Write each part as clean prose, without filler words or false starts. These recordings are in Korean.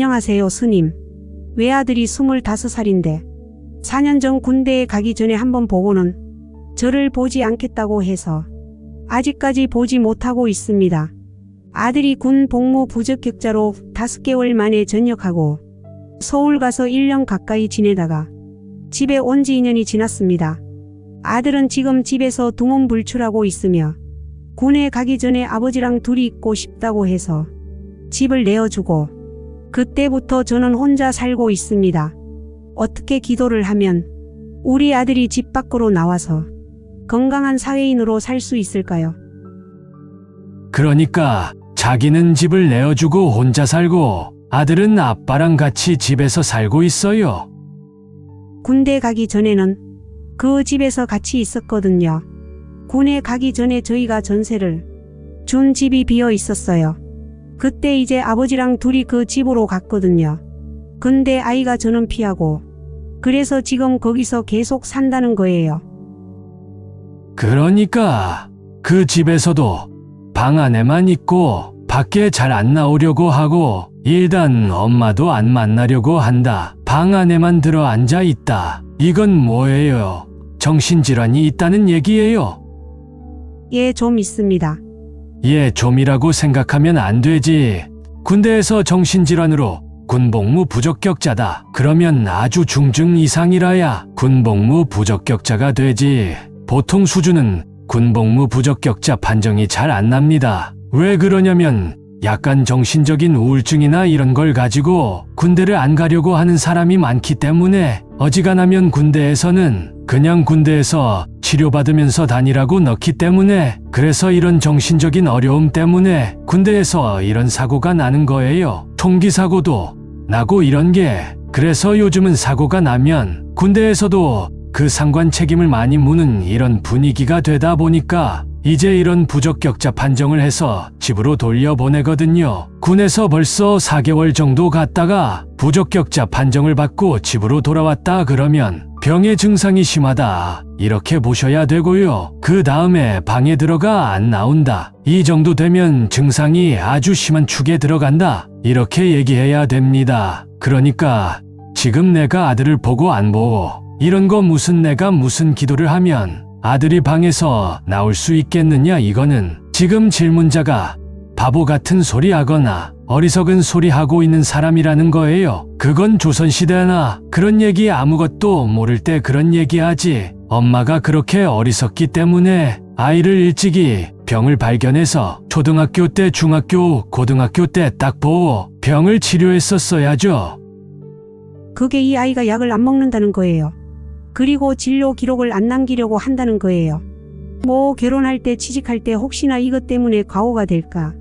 안녕하세요, 스님. 외아들이 25살인데 4년 전 군대에 가기 전에 한번 보고는 저를 보지 않겠다고 해서 아직까지 보지 못하고 있습니다. 아들이 군 복무 부적격자로 5개월 만에 전역하고 서울 가서 1년 가까이 지내다가 집에 온 지 2년이 지났습니다. 아들은 지금 집에서 두문불출하고 있으며 군에 가기 전에 아버지랑 둘이 있고 싶다고 해서 집을 내어주고 그때부터 저는 혼자 살고 있습니다. 어떻게 기도를 하면 우리 아들이 집 밖으로 나와서 건강한 사회인으로 살 수 있을까요? 그러니까 자기는 집을 내어주고 혼자 살고 아들은 아빠랑 같이 집에서 살고 있어요. 군대 가기 전에는 그 집에서 같이 있었거든요. 군에 가기 전에 저희가 전세를 준 집이 비어 있었어요. 그때 이제 아버지랑 둘이 그 집으로 갔거든요. 근데 아이가 저는 피하고 그래서 지금 거기서 계속 산다는 거예요. 그러니까 그 집에서도 방 안에만 있고 밖에 잘 안 나오려고 하고 일단 엄마도 안 만나려고 한다. 방 안에만 들어 앉아 있다. 이건 뭐예요? 정신질환이 있다는 얘기예요. 예, 좀 있습니다. 예, 좀이라고 생각하면 안 되지. 군대에서 정신질환으로 군복무 부적격자다. 그러면 아주 중증 이상이라야 군복무 부적격자가 되지. 보통 수준은 군복무 부적격자 판정이 잘 안 납니다. 왜 그러냐면 약간 정신적인 우울증이나 이런 걸 가지고 군대를 안 가려고 하는 사람이 많기 때문에 어지간하면 군대에서는 그냥 군대에서 치료받으면서 다니라고 넣기 때문에 그래서 이런 정신적인 어려움 때문에 군대에서 이런 사고가 나는 거예요. 총기 사고도 나고 이런 게 그래서 요즘은 사고가 나면 군대에서도 그 상관 책임을 많이 묻는 이런 분위기가 되다 보니까 이제 이런 부적격자 판정을 해서 집으로 돌려보내거든요. 군에서 벌써 4개월 정도 갔다가 부적격자 판정을 받고 집으로 돌아왔다 그러면 병의 증상이 심하다 이렇게 보셔야 되고요. 그 다음에 방에 들어가 안 나온다. 이 정도 되면 증상이 아주 심한 축에 들어간다. 이렇게 얘기해야 됩니다. 그러니까 지금 내가 아들을 보고 안 보고 이런 거 무슨 내가 무슨 기도를 하면 아들이 방에서 나올 수 있겠느냐. 이거는 지금 질문자가 바보 같은 소리 하거나 어리석은 소리 하고 있는 사람이라는 거예요. 그건 조선시대나 그런 얘기 아무것도 모를 때 그런 얘기하지. 엄마가 그렇게 어리석기 때문에 아이를 일찍이 병을 발견해서 초등학교 때 중학교 고등학교 때 딱 보고 병을 치료했었어야죠. 그게 이 아이가 약을 안 먹는다는 거예요. 그리고 진료 기록을 안 남기려고 한다는 거예요. 뭐 결혼할 때 취직할 때 혹시나 이것 때문에 과오가 될까?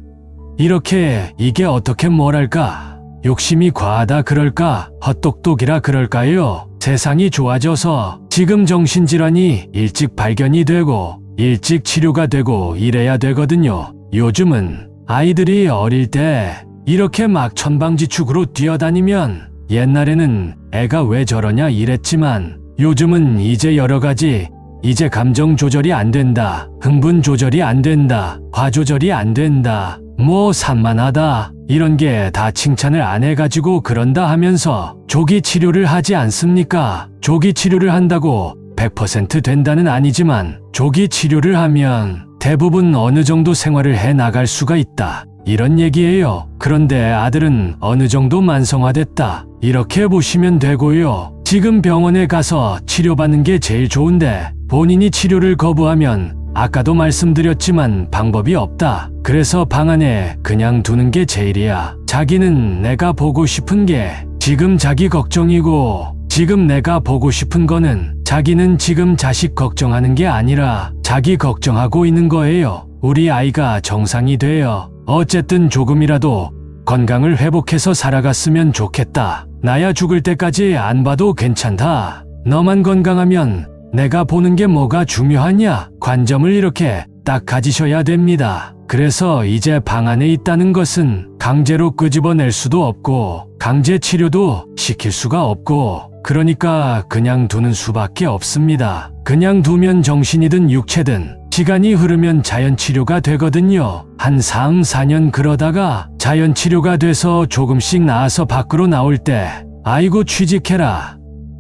이렇게 이게 어떻게 뭐랄까 욕심이 과하다 그럴까 헛똑똑이라 그럴까요? 세상이 좋아져서 지금 정신질환이 일찍 발견이 되고 일찍 치료가 되고 이래야 되거든요. 요즘은 아이들이 어릴 때 이렇게 막 천방지축으로 뛰어다니면 옛날에는 애가 왜 저러냐 이랬지만 요즘은 이제 여러 가지 이제 감정 조절이 안 된다. 흥분 조절이 안 된다. 화 조절이 안 된다. 뭐 산만하다. 이런 게 다 칭찬을 안 해가지고 그런다 하면서 조기 치료를 하지 않습니까? 조기 치료를 한다고 100% 된다는 아니지만 조기 치료를 하면 대부분 어느 정도 생활을 해 나갈 수가 있다. 이런 얘기예요. 그런데 아들은 어느 정도 만성화됐다. 이렇게 보시면 되고요. 지금 병원에 가서 치료받는 게 제일 좋은데 본인이 치료를 거부하면 아까도 말씀드렸지만 방법이 없다. 그래서 방 안에 그냥 두는 게 제일이야. 자기는 내가 보고 싶은 게 지금 자기 걱정이고 지금 내가 보고 싶은 거는 자기는 지금 자식 걱정하는 게 아니라 자기 걱정하고 있는 거예요. 우리 아이가 정상이 되어 어쨌든 조금이라도 건강을 회복해서 살아갔으면 좋겠다. 나야 죽을 때까지 안 봐도 괜찮다. 너만 건강하면 내가 보는 게 뭐가 중요하냐? 관점을 이렇게 딱 가지셔야 됩니다. 그래서 이제 방 안에 있다는 것은 강제로 끄집어낼 수도 없고 강제 치료도 시킬 수가 없고 그러니까 그냥 두는 수밖에 없습니다. 그냥 두면 정신이든 육체든 시간이 흐르면 자연치료가 되거든요. 한 3, 4년 그러다가 자연치료가 돼서 조금씩 나아서 밖으로 나올 때 아이고 취직해라,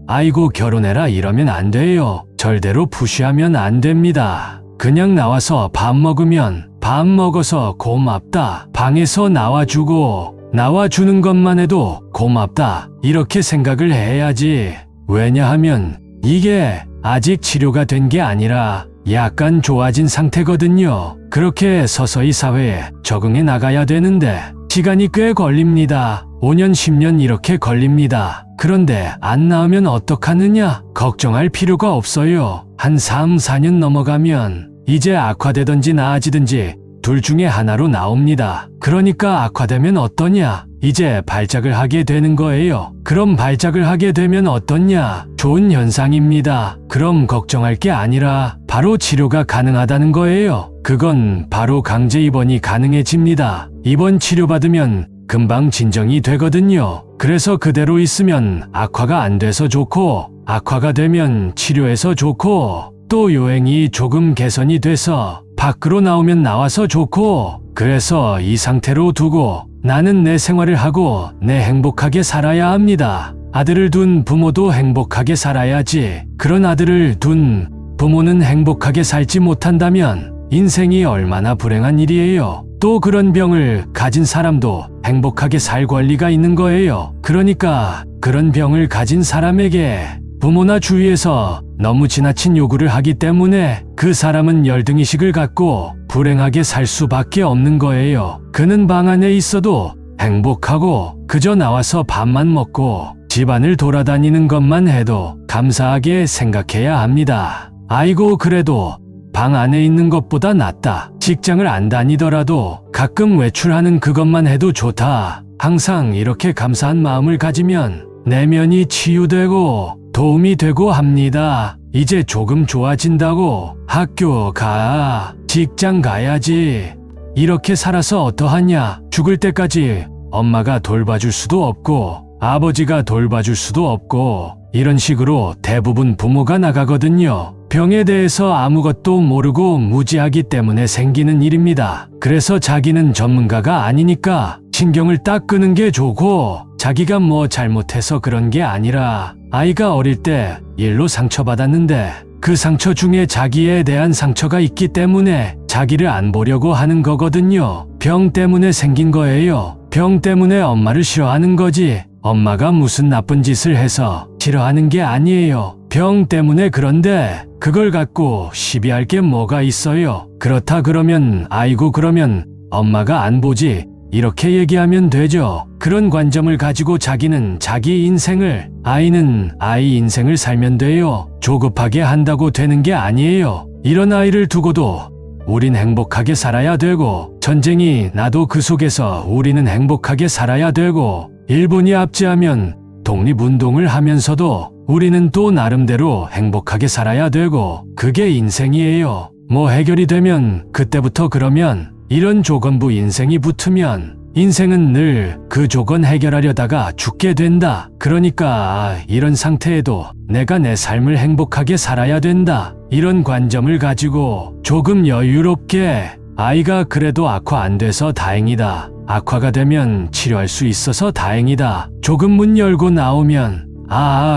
아이고 결혼해라 이러면 안 돼요. 절대로 푸시하면 안 됩니다. 그냥 나와서 밥 먹으면 밥 먹어서 고맙다, 방에서 나와주는 것만 해도 고맙다, 이렇게 생각을 해야지. 왜냐하면 이게 아직 치료가 된 게 아니라 약간 좋아진 상태거든요. 그렇게 서서히 사회에 적응해 나가야 되는데 시간이 꽤 걸립니다. 5년, 10년 이렇게 걸립니다. 그런데 안 나으면 어떡하느냐? 걱정할 필요가 없어요. 한 3, 4년 넘어가면 이제 악화되든지 나아지든지 둘 중에 하나로 나옵니다. 그러니까 악화되면 어떠냐? 이제 발작을 하게 되는 거예요. 그럼 발작을 하게 되면 어떠냐? 좋은 현상입니다. 그럼 걱정할 게 아니라 바로 치료가 가능하다는 거예요. 그건 바로 강제 입원이 가능해집니다. 입원 치료받으면 금방 진정이 되거든요. 그래서 그대로 있으면 악화가 안 돼서 좋고, 악화가 되면 치료해서 좋고, 또 요행이 조금 개선이 돼서 밖으로 나오면 나와서 좋고, 그래서 이 상태로 두고 나는 내 생활을 하고 내 행복하게 살아야 합니다. 아들을 둔 부모도 행복하게 살아야지. 그런 아들을 둔 부모는 행복하게 살지 못한다면 인생이 얼마나 불행한 일이에요. 또 그런 병을 가진 사람도 행복하게 살 권리가 있는 거예요. 그러니까 그런 병을 가진 사람에게 부모나 주위에서 너무 지나친 요구를 하기 때문에 그 사람은 열등의식을 갖고 불행하게 살 수밖에 없는 거예요. 그는 방 안에 있어도 행복하고 그저 나와서 밥만 먹고 집안을 돌아다니는 것만 해도 감사하게 생각해야 합니다. 아이고 그래도 방 안에 있는 것보다 낫다. 직장을 안 다니더라도 가끔 외출하는 그것만 해도 좋다. 항상 이렇게 감사한 마음을 가지면 내면이 치유되고 도움이 되고 합니다. 이제 조금 좋아진다고 학교 가, 직장 가야지. 이렇게 살아서 어떠하냐? 죽을 때까지 엄마가 돌봐줄 수도 없고 아버지가 돌봐줄 수도 없고 이런 식으로 대부분 부모가 나가거든요. 병에 대해서 아무것도 모르고 무지하기 때문에 생기는 일입니다. 그래서 자기는 전문가가 아니니까 신경을 딱 끄는 게 좋고 자기가 뭐 잘못해서 그런 게 아니라 아이가 어릴 때 일로 상처받았는데 그 상처 중에 자기에 대한 상처가 있기 때문에 자기를 안 보려고 하는 거거든요. 병 때문에 생긴 거예요. 병 때문에 엄마를 싫어하는 거지 엄마가 무슨 나쁜 짓을 해서 싫어하는 게 아니에요. 병 때문에. 그런데 그걸 갖고 시비할 게 뭐가 있어요. 그렇다 그러면 아이고 그러면 엄마가 안 보지 이렇게 얘기하면 되죠. 그런 관점을 가지고 자기는 자기 인생을, 아이는 아이 인생을 살면 돼요. 조급하게 한다고 되는 게 아니에요. 이런 아이를 두고도 우린 행복하게 살아야 되고 전쟁이 나도 그 속에서 우리는 행복하게 살아야 되고 일본이 압제하면 독립운동을 하면서도 우리는 또 나름대로 행복하게 살아야 되고 그게 인생이에요. 뭐 해결이 되면 그때부터 그러면 이런 조건부 인생이 붙으면 인생은 늘 그 조건 해결하려다가 죽게 된다. 그러니까 이런 상태에도 내가 내 삶을 행복하게 살아야 된다. 이런 관점을 가지고 조금 여유롭게 아이가 그래도 악화 안 돼서 다행이다. 악화가 되면 치료할 수 있어서 다행이다. 조금 문 열고 나오면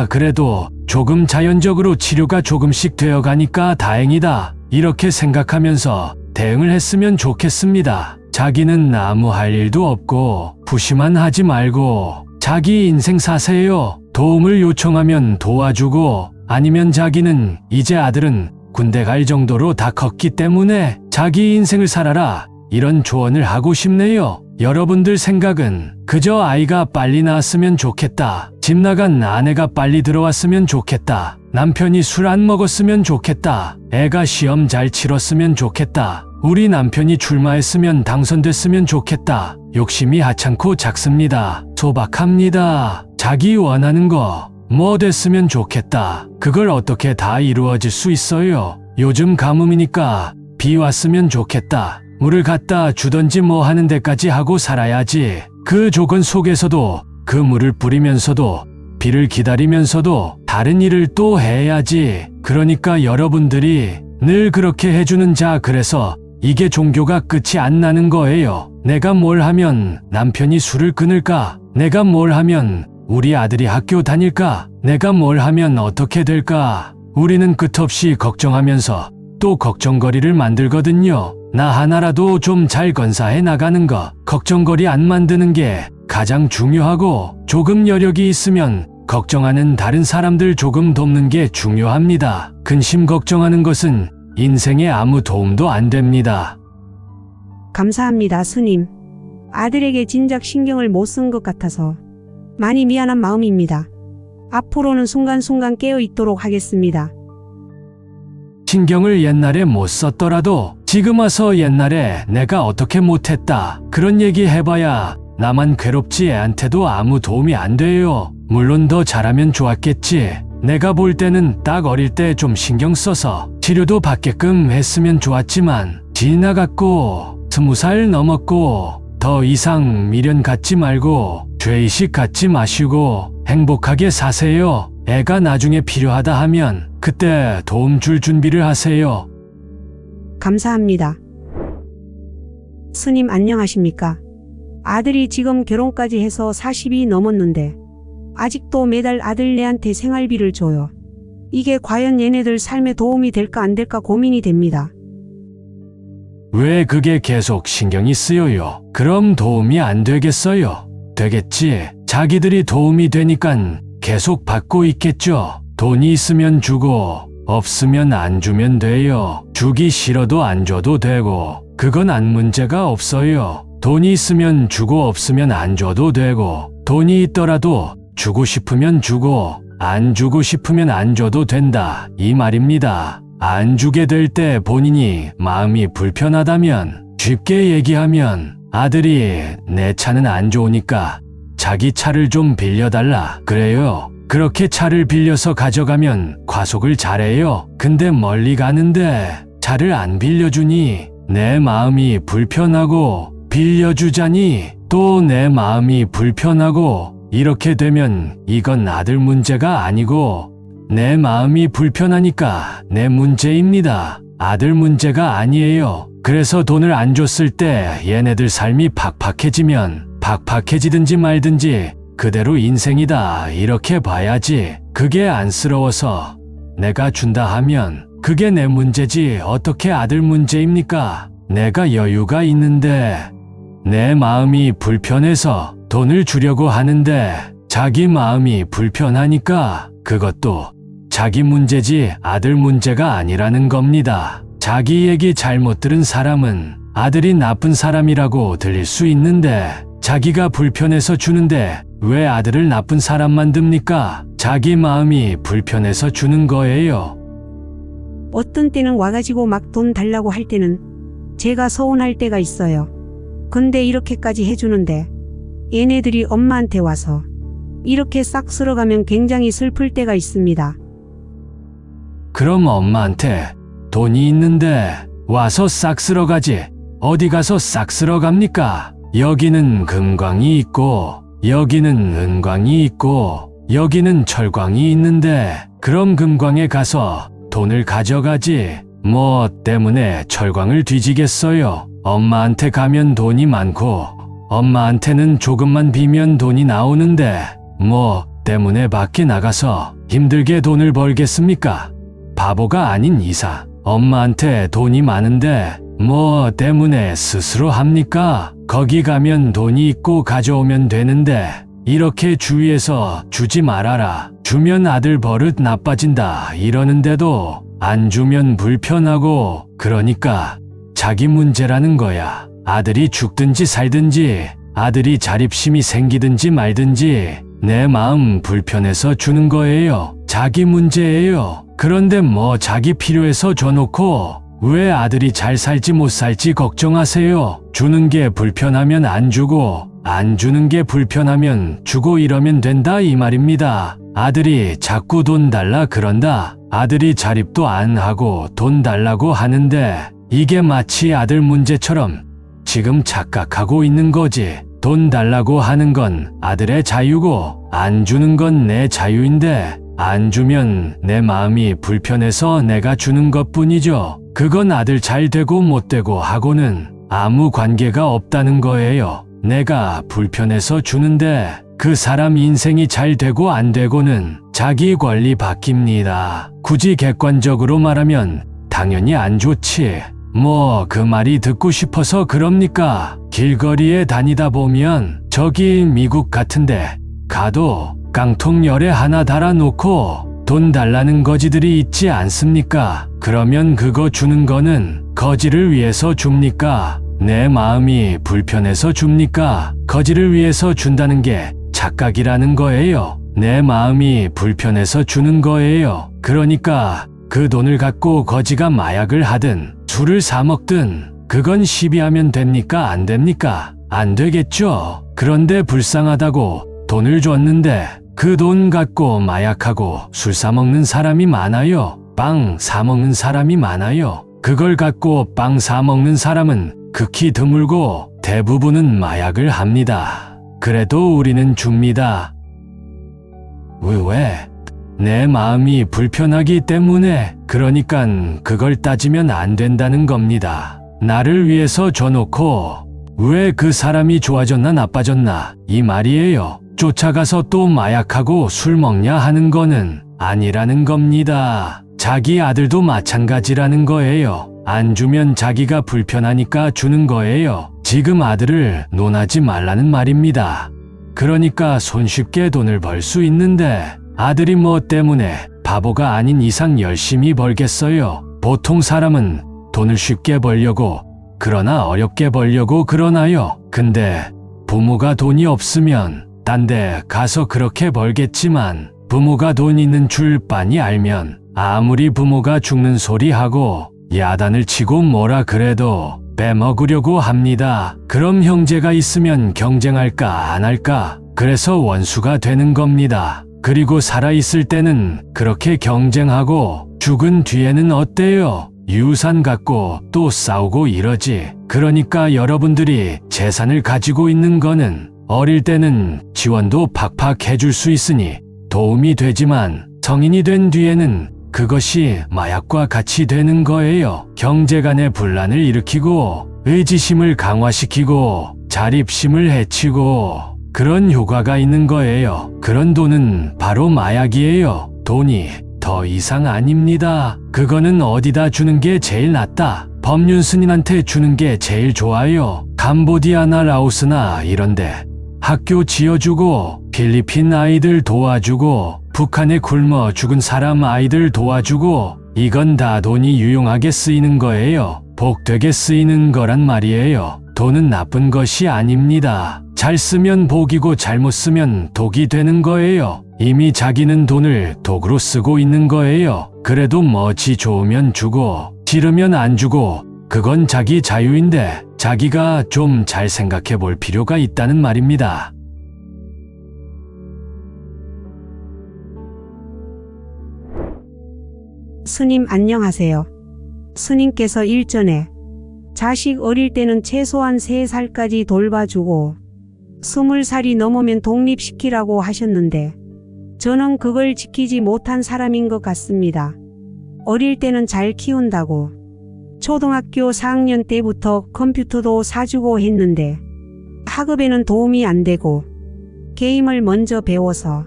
그래도 조금 자연적으로 치료가 조금씩 되어가니까 다행이다. 이렇게 생각하면서 대응을 했으면 좋겠습니다. 자기는 아무 할 일도 없고 푸시만 하지 말고 자기 인생 사세요. 도움을 요청하면 도와주고 아니면 자기는 이제 아들은 군대 갈 정도로 다 컸기 때문에 자기 인생을 살아라. 이런 조언을 하고 싶네요. 여러분들 생각은 그저 아이가 빨리 낳았으면 좋겠다. 집 나간 아내가 빨리 들어왔으면 좋겠다. 남편이 술 안 먹었으면 좋겠다. 애가 시험 잘 치렀으면 좋겠다. 우리 남편이 출마했으면 당선됐으면 좋겠다. 욕심이 하찮고 작습니다. 소박합니다. 자기 원하는 거 뭐 됐으면 좋겠다. 그걸 어떻게 다 이루어질 수 있어요? 요즘 가뭄이니까 비 왔으면 좋겠다. 물을 갖다 주던지 뭐 하는 데까지 하고 살아야지. 그 조건 속에서도 그 물을 뿌리면서도 비를 기다리면서도 다른 일을 또 해야지. 그러니까 여러분들이 늘 그렇게 해주는 자 그래서 이게 종교가 끝이 안 나는 거예요. 내가 뭘 하면 남편이 술을 끊을까? 내가 뭘 하면 우리 아들이 학교 다닐까? 내가 뭘 하면 어떻게 될까? 우리는 끝없이 걱정하면서 또 걱정거리를 만들거든요. 나 하나라도 좀 잘 건사해 나가는 거, 걱정거리 안 만드는 게 가장 중요하고 조금 여력이 있으면 걱정하는 다른 사람들 조금 돕는 게 중요합니다. 근심 걱정하는 것은 인생에 아무 도움도 안 됩니다. 감사합니다, 스님. 아들에게 진작 신경을 못 쓴 것 같아서 많이 미안한 마음입니다. 앞으로는 순간순간 깨어 있도록 하겠습니다. 신경을 옛날에 못 썼더라도 지금 와서 옛날에 내가 어떻게 못했다 그런 얘기 해봐야 나만 괴롭지 애한테도 아무 도움이 안 돼요. 물론 더 잘하면 좋았겠지. 내가 볼 때는 딱 어릴 때 좀 신경 써서 치료도 받게끔 했으면 좋았지만 지나갔고 20살 넘었고 더 이상 미련 갖지 말고 죄의식 갖지 마시고 행복하게 사세요. 애가 나중에 필요하다 하면 그때 도움 줄 준비를 하세요. 감사합니다. 스님 안녕하십니까? 아들이 지금 결혼까지 해서 40이 넘었는데 아직도 매달 아들네한테 생활비를 줘요. 이게 과연 얘네들 삶에 도움이 될까 안 될까 고민이 됩니다. 왜 그게 계속 신경이 쓰여요? 그럼 도움이 안 되겠어요? 되겠지. 자기들이 도움이 되니깐 계속 받고 있겠죠. 돈이 있으면 주고 없으면 안 주면 돼요. 주기 싫어도 안 줘도 되고 그건 안 문제가 없어요. 돈이 있으면 주고 없으면 안 줘도 되고 돈이 있더라도 주고 싶으면 주고 안 주고 싶으면 안 줘도 된다 이 말입니다. 안 주게 될 때 본인이 마음이 불편하다면 쉽게 얘기하면 아들이 내 차는 안 좋으니까 자기 차를 좀 빌려달라 그래요. 그렇게 차를 빌려서 가져가면 과속을 잘해요. 근데 멀리 가는데 차를 안 빌려주니 내 마음이 불편하고 빌려주자니 또 내 마음이 불편하고 이렇게 되면 이건 아들 문제가 아니고 내 마음이 불편하니까 내 문제입니다. 아들 문제가 아니에요. 그래서 돈을 안 줬을 때 얘네들 삶이 팍팍해지면 팍팍해지든지 말든지 그대로 인생이다 이렇게 봐야지. 그게 안쓰러워서 내가 준다 하면 그게 내 문제지 어떻게 아들 문제입니까? 내가 여유가 있는데 내 마음이 불편해서 돈을 주려고 하는데 자기 마음이 불편하니까 그것도 자기 문제지 아들 문제가 아니라는 겁니다. 자기 얘기 잘못 들은 사람은 아들이 나쁜 사람이라고 들릴 수 있는데 자기가 불편해서 주는데 왜 아들을 나쁜 사람 만듭니까? 자기 마음이 불편해서 주는 거예요. 어떤 때는 와가지고 막 돈 달라고 할 때는 제가 서운할 때가 있어요. 근데 이렇게까지 해주는데 얘네들이 엄마한테 와서 이렇게 싹 쓸어가면 굉장히 슬플 때가 있습니다. 그럼 엄마한테 돈이 있는데 와서 싹 쓸어가지 어디 가서 싹 쓸어갑니까? 여기는 금광이 있고 여기는 은광이 있고 여기는 철광이 있는데 그럼 금광에 가서 돈을 가져가지 뭐 때문에 철광을 뒤지겠어요? 엄마한테 가면 돈이 많고 엄마한테는 조금만 비면 돈이 나오는데 뭐 때문에 밖에 나가서 힘들게 돈을 벌겠습니까? 바보가 아닌 이상 엄마한테 돈이 많은데 뭐 때문에 스스로 합니까? 거기 가면 돈이 있고 가져오면 되는데 이렇게 주위에서 주지 말아라. 주면 아들 버릇 나빠진다 이러는데도 안 주면 불편하고 그러니까 자기 문제라는 거야. 아들이 죽든지 살든지 아들이 자립심이 생기든지 말든지 내 마음 불편해서 주는 거예요. 자기 문제예요. 그런데 뭐 자기 필요해서 줘놓고 왜 아들이 잘 살지 못 살지 걱정하세요? 주는 게 불편하면 안 주고 안 주는 게 불편하면 주고 이러면 된다 이 말입니다. 아들이 자꾸 돈 달라 그런다. 아들이 자립도 안 하고 돈 달라고 하는데 이게 마치 아들 문제처럼 지금 착각하고 있는 거지. 돈 달라고 하는 건 아들의 자유고 안 주는 건 내 자유인데 안 주면 내 마음이 불편해서 내가 주는 것뿐이죠. 그건 아들 잘 되고 못 되고 하고는 아무 관계가 없다는 거예요. 내가 불편해서 주는데 그 사람 인생이 잘 되고 안 되고는 자기 권리 바뀝니다. 굳이 객관적으로 말하면 당연히 안 좋지. 뭐 그 말이 듣고 싶어서 그럽니까? 길거리에 다니다 보면 저기 미국 같은데 가도 깡통 열에 하나 달아놓고 돈 달라는 거지들이 있지 않습니까? 그러면 그거 주는 거는 거지를 위해서 줍니까? 내 마음이 불편해서 줍니까? 거지를 위해서 준다는 게 착각이라는 거예요. 내 마음이 불편해서 주는 거예요. 그러니까 그 돈을 갖고 거지가 마약을 하든 술을 사 먹든 그건 시비하면 됩니까? 안 됩니까? 안 되겠죠. 그런데 불쌍하다고 돈을 줬는데 그 돈 갖고 마약하고 술 사 먹는 사람이 많아요. 빵 사 먹는 사람이 많아요. 그걸 갖고 빵 사 먹는 사람은 극히 드물고 대부분은 마약을 합니다. 그래도 우리는 줍니다. 왜? 내 마음이 불편하기 때문에. 그러니깐 그걸 따지면 안 된다는 겁니다. 나를 위해서 줘놓고 왜 그 사람이 좋아졌나 나빠졌나 이 말이에요. 쫓아가서 또 마약하고 술 먹냐 하는 거는 아니라는 겁니다. 자기 아들도 마찬가지라는 거예요. 안 주면 자기가 불편하니까 주는 거예요. 지금 아들을 논하지 말라는 말입니다. 그러니까 손쉽게 돈을 벌 수 있는데 아들이 뭐 때문에 바보가 아닌 이상 열심히 벌겠어요. 보통 사람은 돈을 쉽게 벌려고 그러나 어렵게 벌려고 그러나요. 근데 부모가 돈이 없으면 딴 데 가서 그렇게 벌겠지만 부모가 돈 있는 줄 빤히 알면 아무리 부모가 죽는 소리 하고 야단을 치고 뭐라 그래도 빼먹으려고 합니다. 그럼 형제가 있으면 경쟁할까 안 할까? 그래서 원수가 되는 겁니다. 그리고 살아있을 때는 그렇게 경쟁하고 죽은 뒤에는 어때요? 유산 갖고 또 싸우고 이러지. 그러니까 여러분들이 재산을 가지고 있는 거는 어릴 때는 지원도 팍팍 해줄 수 있으니 도움이 되지만 성인이 된 뒤에는 그것이 마약과 같이 되는 거예요. 경제 간의 분란을 일으키고 의지심을 강화시키고 자립심을 해치고 그런 효과가 있는 거예요. 그런 돈은 바로 마약이에요. 돈이 더 이상 아닙니다. 그거는 어디다 주는 게 제일 낫다. 법륜스님한테 주는 게 제일 좋아요. 캄보디아나 라오스나 이런데 학교 지어주고 필리핀 아이들 도와주고 북한에 굶어 죽은 사람 아이들 도와주고 이건 다 돈이 유용하게 쓰이는 거예요. 복되게 쓰이는 거란 말이에요. 돈은 나쁜 것이 아닙니다. 잘 쓰면 복이고 잘못 쓰면 독이 되는 거예요. 이미 자기는 돈을 독으로 쓰고 있는 거예요. 그래도 뭐지 좋으면 주고 싫으면 안 주고 그건 자기 자유인데 자기가 좀 잘 생각해 볼 필요가 있다는 말입니다. 스님 안녕하세요. 스님께서 일전에 자식 어릴 때는 최소한 3살까지 돌봐주고 20살이 넘으면 독립시키라고 하셨는데 저는 그걸 지키지 못한 사람인 것 같습니다. 어릴 때는 잘 키운다고 초등학교 4학년 때부터 컴퓨터도 사주고 했는데 학업에는 도움이 안 되고 게임을 먼저 배워서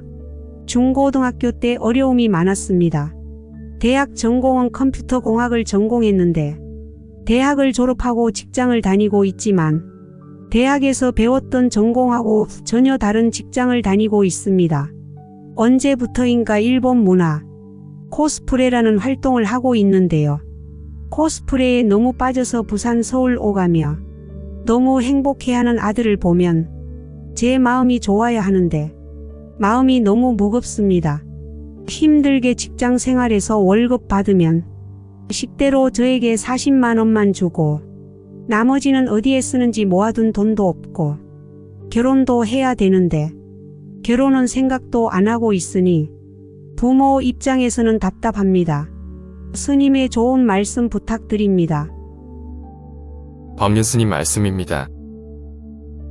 중고등학교 때 어려움이 많았습니다. 대학 전공은 컴퓨터공학을 전공했는데 대학을 졸업하고 직장을 다니고 있지만 대학에서 배웠던 전공하고 전혀 다른 직장을 다니고 있습니다. 언제부터인가 일본 문화, 코스프레라는 활동을 하고 있는데요. 코스프레에 너무 빠져서 부산 서울 오가며 너무 행복해하는 아들을 보면 제 마음이 좋아야 하는데 마음이 너무 무겁습니다. 힘들게 직장 생활에서 월급 받으면 식대로 저에게 40만 원만 주고 나머지는 어디에 쓰는지 모아둔 돈도 없고 결혼도 해야 되는데 결혼은 생각도 안 하고 있으니 부모 입장에서는 답답합니다. 스님의 좋은 말씀 부탁드립니다. 법륜스님 말씀입니다.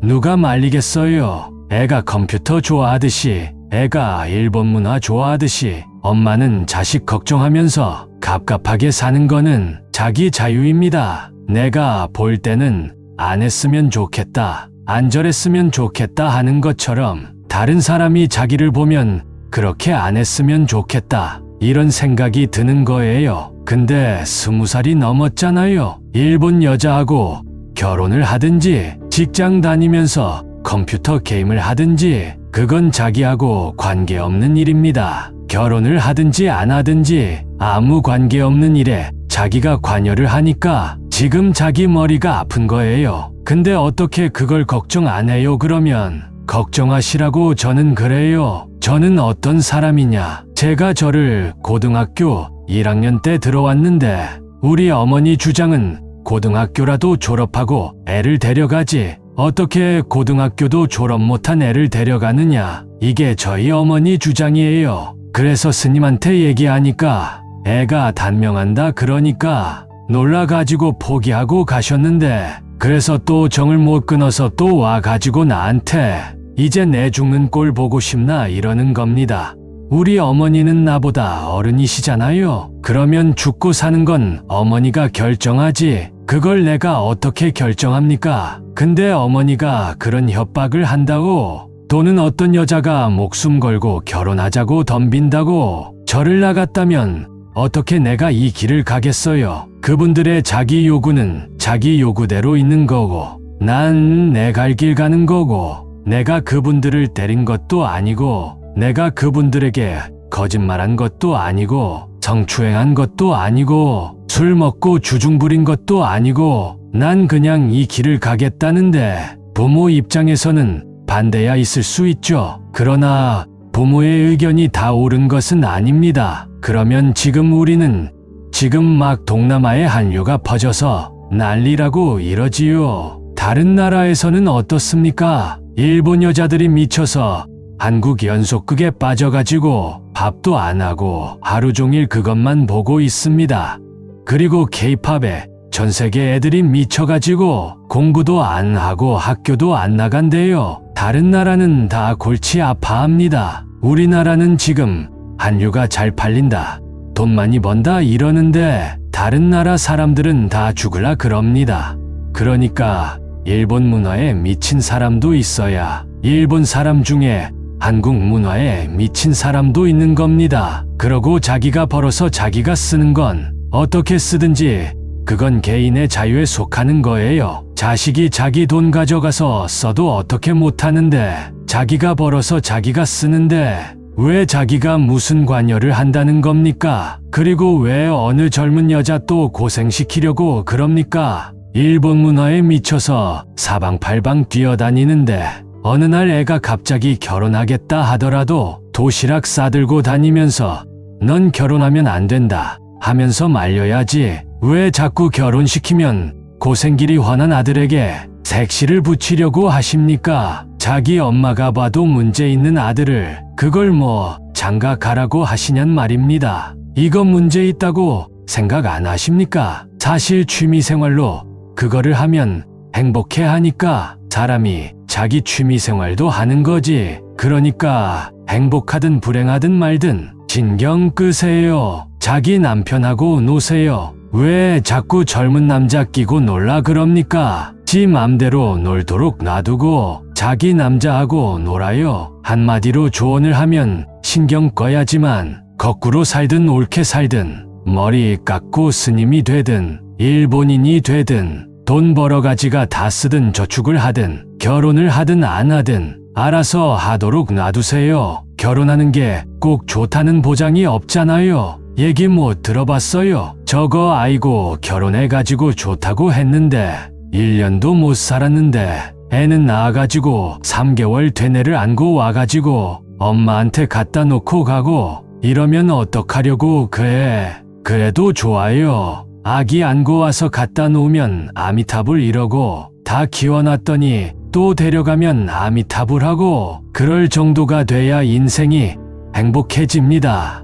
누가 말리겠어요. 애가 컴퓨터 좋아하듯이 애가 일본 문화 좋아하듯이 엄마는 자식 걱정하면서 갑갑하게 사는 거는 자기 자유입니다. 내가 볼 때는 안 했으면 좋겠다, 안 저랬으면 좋겠다 하는 것처럼 다른 사람이 자기를 보면 그렇게 안 했으면 좋겠다, 이런 생각이 드는 거예요. 근데 20살이 넘었잖아요. 일본 여자하고 결혼을 하든지 직장 다니면서 컴퓨터 게임을 하든지 그건 자기하고 관계없는 일입니다. 결혼을 하든지 안 하든지 아무 관계없는 일에 자기가 관여를 하니까 지금 자기 머리가 아픈 거예요. 근데 어떻게 그걸 걱정 안 해요? 그러면 걱정하시라고. 저는 그래요. 저는 어떤 사람이냐. 제가 저를 고등학교 1학년 때 들어왔는데 우리 어머니 주장은 고등학교라도 졸업하고 애를 데려가지 어떻게 고등학교도 졸업 못한 애를 데려가느냐. 이게 저희 어머니 주장이에요. 그래서 스님한테 얘기하니까 애가 단명한다 그러니까 놀라가지고 포기하고 가셨는데 그래서 또 정을 못 끊어서 또 와가지고 나한테 이제 내 죽는 꼴 보고 싶나 이러는 겁니다. 우리 어머니는 나보다 어른이시잖아요. 그러면 죽고 사는 건 어머니가 결정하지 그걸 내가 어떻게 결정합니까? 근데 어머니가 그런 협박을 한다고 또는 어떤 여자가 목숨 걸고 결혼하자고 덤빈다고 저를 나갔다면 어떻게 내가 이 길을 가겠어요? 그분들의 자기 요구는 자기 요구대로 있는 거고 난 내 갈 길 가는 거고 내가 그분들을 때린 것도 아니고 내가 그분들에게 거짓말한 것도 아니고 성추행한 것도 아니고 술 먹고 주중 부린 것도 아니고 난 그냥 이 길을 가겠다는데 부모 입장에서는 반대야 있을 수 있죠. 그러나 부모의 의견이 다 옳은 것은 아닙니다. 그러면 지금 우리는 지금 막 동남아에 한류가 퍼져서 난리라고 이러지요. 다른 나라에서는 어떻습니까? 일본 여자들이 미쳐서 한국 연속극에 빠져가지고 밥도 안 하고 하루 종일 그것만 보고 있습니다. 그리고 케이팝에 전 세계 애들이 미쳐가지고 공부도 안 하고 학교도 안 나간대요. 다른 나라는 다 골치 아파합니다. 우리나라는 지금 한류가 잘 팔린다, 돈 많이 번다 이러는데 다른 나라 사람들은 다 죽을라 그럽니다. 그러니까 일본 문화에 미친 사람도 있어야 일본 사람 중에 한국 문화에 미친 사람도 있는 겁니다. 그러고 자기가 벌어서 자기가 쓰는 건 어떻게 쓰든지 그건 개인의 자유에 속하는 거예요. 자식이 자기 돈 가져가서 써도 어떻게 못하는데 자기가 벌어서 자기가 쓰는데 왜 자기가 무슨 관여를 한다는 겁니까? 그리고 왜 어느 젊은 여자 또 고생시키려고 그럽니까? 일본 문화에 미쳐서 사방팔방 뛰어다니는데 어느 날 애가 갑자기 결혼하겠다 하더라도 도시락 싸들고 다니면서 넌 결혼하면 안 된다 하면서 말려야지 왜 자꾸 결혼시키면 고생길이 훤한 아들에게 색시를 붙이려고 하십니까? 자기 엄마가 봐도 문제 있는 아들을 그걸 뭐 장가 가라고 하시냔 말입니다. 이거 문제 있다고 생각 안 하십니까? 사실 취미생활로 그거를 하면 행복해 하니까 사람이 자기 취미생활도 하는 거지. 그러니까 행복하든 불행하든 말든 신경 끄세요. 자기 남편하고 노세요. 왜 자꾸 젊은 남자 끼고 놀라 그럽니까? 지 맘대로 놀도록 놔두고 자기 남자하고 놀아요. 한마디로 조언을 하면 신경 꺼야지만 거꾸로 살든 옳게 살든 머리 깎고 스님이 되든 일본인이 되든 돈 벌어가지가 다 쓰든 저축을 하든 결혼을 하든 안 하든 알아서 하도록 놔두세요. 결혼하는 게 꼭 좋다는 보장이 없잖아요. 얘기 못 들어봤어요? 저거 아이고 결혼해가지고 좋다고 했는데 1년도 못 살았는데 애는 낳아가지고 3개월 된 애를 안고 와가지고 엄마한테 갖다 놓고 가고 이러면 어떡하려고. 그 애도 좋아요. 아기 안고 와서 갖다 놓으면 아미타불 이러고 다 키워놨더니 또 데려가면 아미타불 하고 그럴 정도가 돼야 인생이 행복해집니다.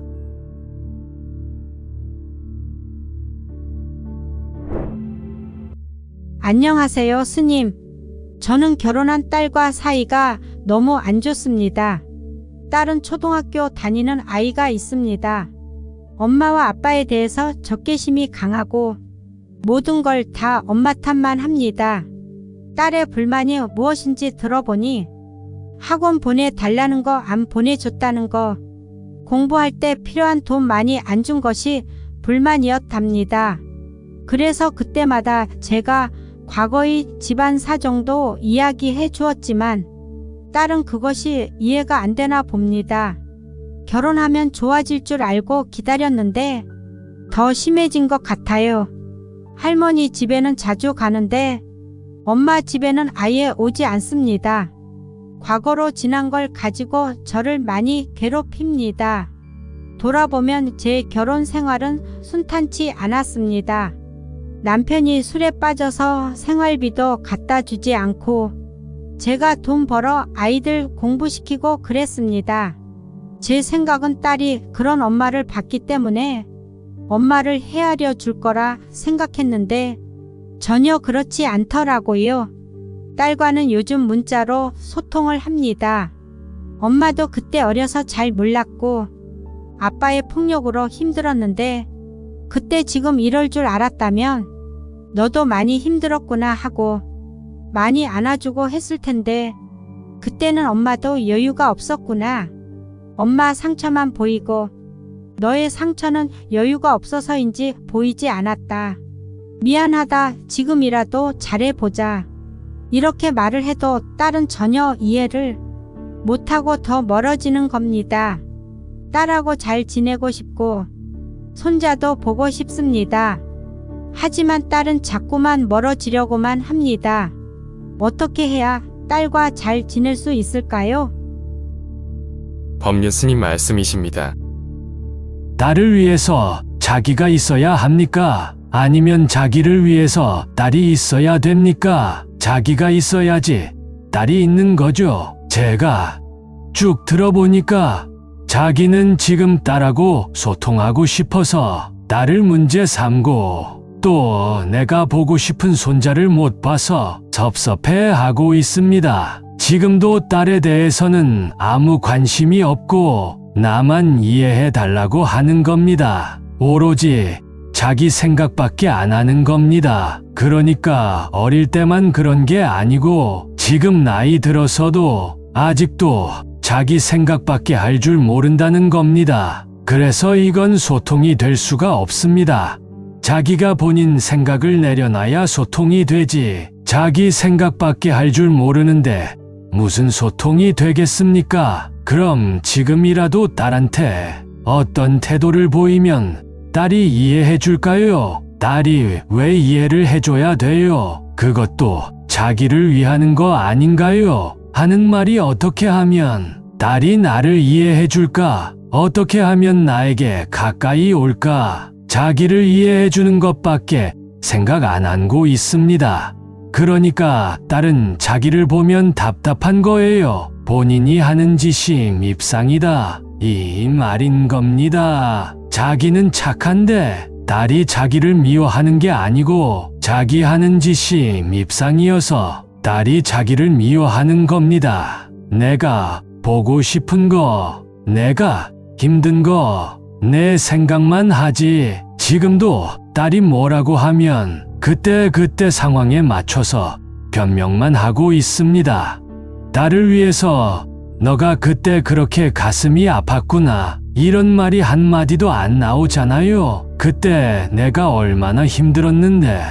안녕하세요, 스님. 저는 결혼한 딸과 사이가 너무 안 좋습니다. 딸은 초등학교 다니는 아이가 있습니다. 엄마와 아빠에 대해서 적개심이 강하고 모든 걸 다 엄마 탓만 합니다. 딸의 불만이 무엇인지 들어보니 학원 보내달라는 거 안 보내줬다는 거, 공부할 때 필요한 돈 많이 안 준 것이 불만이었답니다. 그래서 그때마다 제가 과거의 집안 사정도 이야기해 주었지만 딸은 그것이 이해가 안 되나 봅니다. 결혼하면 좋아질 줄 알고 기다렸는데 더 심해진 것 같아요. 할머니 집에는 자주 가는데 엄마 집에는 아예 오지 않습니다. 과거로 지난 걸 가지고 저를 많이 괴롭힙니다. 돌아보면 제 결혼 생활은 순탄치 않았습니다. 남편이 술에 빠져서 생활비도 갖다 주지 않고 제가 돈 벌어 아이들 공부시키고 그랬습니다. 제 생각은 딸이 그런 엄마를 봤기 때문에 엄마를 헤아려 줄 거라 생각했는데 전혀 그렇지 않더라고요. 딸과는 요즘 문자로 소통을 합니다. 엄마도 그때 어려서 잘 몰랐고 아빠의 폭력으로 힘들었는데 그때 지금 이럴 줄 알았다면 너도 많이 힘들었구나 하고 많이 안아주고 했을 텐데 그때는 엄마도 여유가 없었구나. 엄마 상처만 보이고 너의 상처는 여유가 없어서인지 보이지 않았다. 미안하다. 지금이라도 잘해보자. 이렇게 말을 해도 딸은 전혀 이해를 못하고 더 멀어지는 겁니다. 딸하고 잘 지내고 싶고 손자도 보고 싶습니다. 하지만 딸은 자꾸만 멀어지려고만 합니다. 어떻게 해야 딸과 잘 지낼 수 있을까요? 법률 스님 말씀이십니다. 딸을 위해서 자기가 있어야 합니까? 아니면 자기를 위해서 딸이 있어야 됩니까? 자기가 있어야지 딸이 있는 거죠. 제가 쭉 들어보니까 자기는 지금 딸하고 소통하고 싶어서 딸을 문제 삼고 또 내가 보고 싶은 손자를 못 봐서 섭섭해하고 있습니다. 지금도 딸에 대해서는 아무 관심이 없고 나만 이해해 달라고 하는 겁니다. 오로지 자기 생각밖에 안 하는 겁니다. 그러니까 어릴 때만 그런 게 아니고 지금 나이 들어서도 아직도 자기 생각밖에 할 줄 모른다는 겁니다. 그래서 이건 소통이 될 수가 없습니다. 자기가 본인 생각을 내려놔야 소통이 되지. 자기 생각밖에 할 줄 모르는데 무슨 소통이 되겠습니까? 그럼 지금이라도 딸한테 어떤 태도를 보이면 딸이 이해해 줄까요? 딸이 왜 이해를 해줘야 돼요? 그것도 자기를 위하는 거 아닌가요? 하는 말이 어떻게 하면 딸이 나를 이해해 줄까? 어떻게 하면 나에게 가까이 올까? 자기를 이해해 주는 것밖에 생각 안 하고 있습니다. 그러니까 딸은 자기를 보면 답답한 거예요. 본인이 하는 짓이 밉상이다. 이 말인 겁니다. 자기는 착한데 딸이 자기를 미워하는 게 아니고 자기 하는 짓이 밉상이어서 딸이 자기를 미워하는 겁니다. 내가 보고 싶은 거, 내가 힘든 거, 내 생각만 하지. 지금도 딸이 뭐라고 하면 그때 상황에 맞춰서 변명만 하고 있습니다. 딸을 위해서 너가 그때 그렇게 가슴이 아팠구나. 이런 말이 한마디도 안 나오잖아요. 그때 내가 얼마나 힘들었는데.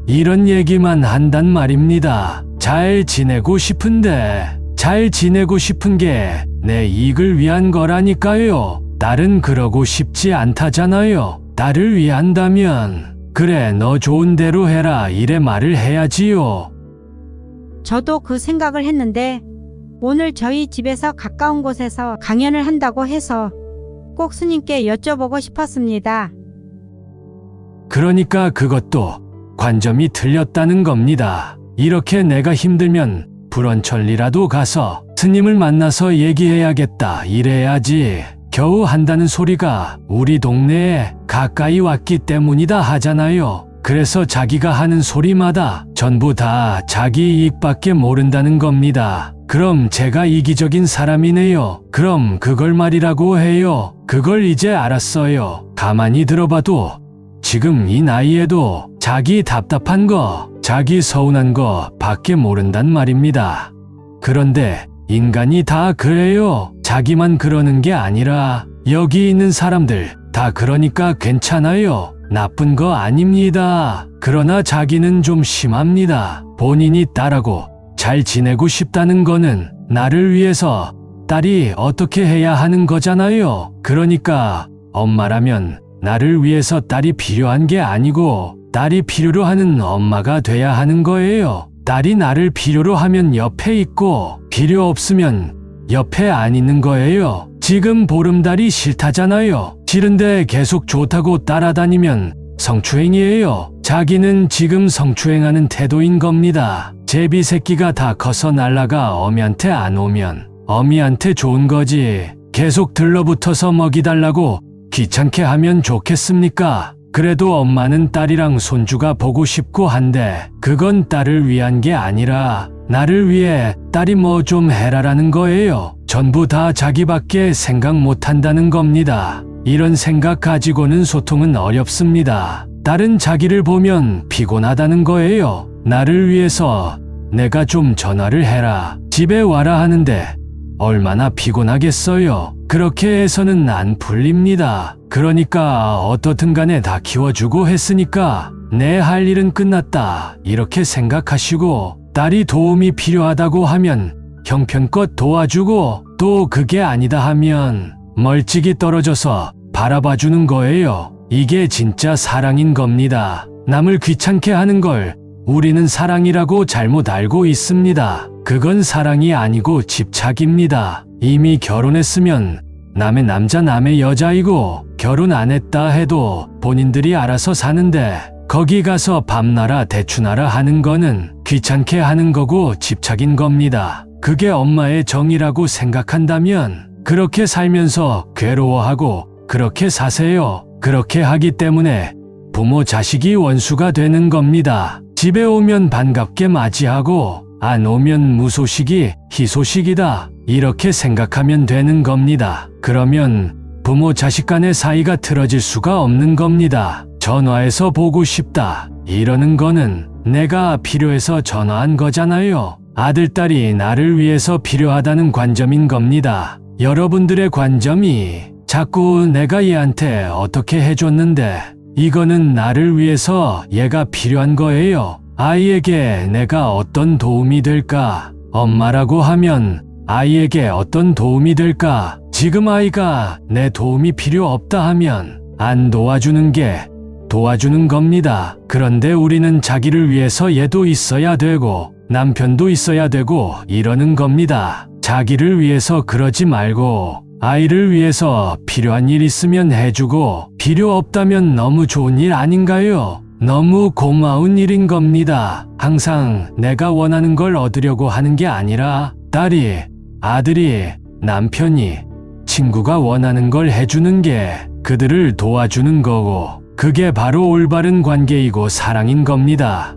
이런 얘기만 한단 말입니다. 잘 지내고 싶은데, 잘 지내고 싶은 게 내 이익을 위한 거라니까요. 딸은 그러고 싶지 않다잖아요. 딸을 위한다면, 그래, 너 좋은 대로 해라. 이래 말을 해야지요. 저도 그 생각을 했는데 오늘 저희 집에서 가까운 곳에서 강연을 한다고 해서 꼭 스님께 여쭤보고 싶었습니다. 그러니까 그것도 관점이 틀렸다는 겁니다. 이렇게 내가 힘들면 불원천리라도 가서 스님을 만나서 얘기해야겠다. 이래야지 겨우 한다는 소리가 우리 동네에 가까이 왔기 때문이다 하잖아요. 그래서 자기가 하는 소리마다 전부 다 자기 이익밖에 모른다는 겁니다. 그럼 제가 이기적인 사람이네요. 그럼 그걸 말이라고 해요. 그걸 이제 알았어요. 가만히 들어봐도 지금 이 나이에도 자기 답답한 거, 자기 서운한 거 밖에 모른단 말입니다. 그런데 인간이 다 그래요. 자기만 그러는 게 아니라 여기 있는 사람들 다 그러니까 괜찮아요. 나쁜 거 아닙니다. 그러나 자기는 좀 심합니다. 본인이 딸하고 잘 지내고 싶다는 거는 나를 위해서 딸이 어떻게 해야 하는 거잖아요. 그러니까 엄마라면 나를 위해서 딸이 필요한 게 아니고 딸이 필요로 하는 엄마가 돼야 하는 거예요. 딸이 나를 필요로 하면 옆에 있고 필요 없으면 옆에 안 있는 거예요. 지금 보름달이 싫다잖아요. 싫은데 계속 좋다고 따라다니면 성추행이에요. 자기는 지금 성추행하는 태도인 겁니다. 제비 새끼가 다 커서 날라가 어미한테 안 오면 어미한테 좋은 거지. 계속 들러붙어서 먹이달라고 귀찮게 하면 좋겠습니까? 그래도 엄마는 딸이랑 손주가 보고 싶고 한데 그건 딸을 위한 게 아니라 나를 위해 딸이 뭐 좀 해라라는 거예요. 전부 다 자기밖에 생각 못 한다는 겁니다. 이런 생각 가지고는 소통은 어렵습니다. 딸은 자기를 보면 피곤하다는 거예요. 나를 위해서 내가 좀 전화를 해라, 집에 와라 하는데 얼마나 피곤하겠어요. 그렇게 해서는 안 풀립니다. 그러니까 어떻든 간에 다 키워주고 했으니까 내 할 일은 끝났다 이렇게 생각하시고 딸이 도움이 필요하다고 하면 형편껏 도와주고 또 그게 아니다 하면 멀찍이 떨어져서 바라봐주는 거예요. 이게 진짜 사랑인 겁니다. 남을 귀찮게 하는 걸 우리는 사랑이라고 잘못 알고 있습니다. 그건 사랑이 아니고 집착입니다. 이미 결혼했으면 남의 남자 남의 여자이고 결혼 안 했다 해도 본인들이 알아서 사는데 거기 가서 밤나라 대추나라 하는 거는 귀찮게 하는 거고 집착인 겁니다. 그게 엄마의 정이라고 생각한다면 그렇게 살면서 괴로워하고 그렇게 사세요. 그렇게 하기 때문에 부모 자식이 원수가 되는 겁니다. 집에 오면 반갑게 맞이하고 안 오면 무소식이 희소식이다 이렇게 생각하면 되는 겁니다. 그러면 부모 자식 간의 사이가 틀어질 수가 없는 겁니다. 전화해서 보고 싶다 이러는 거는 내가 필요해서 전화한 거잖아요. 아들, 딸이 나를 위해서 필요하다는 관점인 겁니다. 여러분들의 관점이 자꾸 내가 얘한테 어떻게 해줬는데 이거는 나를 위해서 얘가 필요한 거예요. 아이에게 내가 어떤 도움이 될까? 엄마라고 하면 아이에게 어떤 도움이 될까? 지금 아이가 내 도움이 필요 없다 하면 안 도와주는 게 도와주는 겁니다. 그런데 우리는 자기를 위해서 얘도 있어야 되고 남편도 있어야 되고 이러는 겁니다. 자기를 위해서 그러지 말고 아이를 위해서 필요한 일 있으면 해주고 필요 없다면 너무 좋은 일 아닌가요? 너무 고마운 일인 겁니다. 항상 내가 원하는 걸 얻으려고 하는 게 아니라 딸이, 아들이, 남편이, 친구가 원하는 걸 해주는 게 그들을 도와주는 거고 그게 바로 올바른 관계이고 사랑인 겁니다.